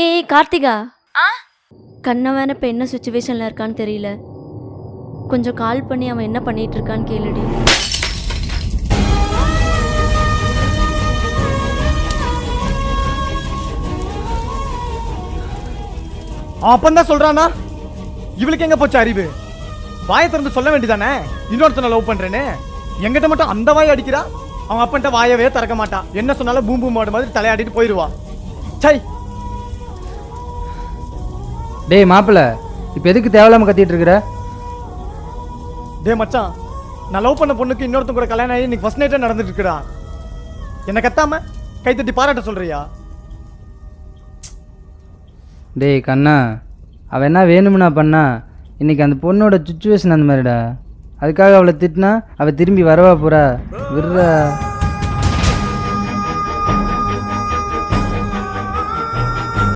ஏய் கார்த்திகா, ஆ கண்ணவன் இப்போ என்ன சுச்சுவேஷனில் இருக்கான்னு தெரியல. கொஞ்சம் கால் பண்ணி அவன் என்ன பண்ணிட்டு இருக்கான்னு கேளுடி. அப்பந்தான் சொல்றானா? இவளுக்கு எங்க போச்சு அறிவு? வாயை திறந்து சொல்ல வேண்டியதானே இன்னொருத்தனை லவ் பண்றேன்னு. எங்கிட்ட மட்டும் அந்த வாயை அடிக்கிறா. அவன் அப்பன்ட்ட வாயவே திறக்க மாட்டான். என்ன சொன்னாலும் பூம்பு மாடு மாதிரி தலையாடிட்டு போயிடுவா. சை. டேய் மாப்பிள்ள, இப்போ எதுக்கு தேவையில்லாம கத்திட்டு இருக்கிற? டே மச்சான், நான் லவ் பண்ண பொண்ணுக்கு இன்னொருத்தன் கூட கல்யாணம் ஆகி இன்னைக்கு ஃபர்ஸ்ட் நைட்டே நடந்துட்டு இருக்குடா. என்ன கத்தாம கைத்தட்டி பாராட்ட சொல்றியா? டேய் கண்ணா, அவள் என்ன வேணும்னா பண்ணா? இன்னைக்கு அந்த பொண்ணோட சுச்சுவேஷன் அந்த மாதிரிடா. அதுக்காக அவளை திட்டினா அவள் திரும்பி வரவா போறா? விடுறா.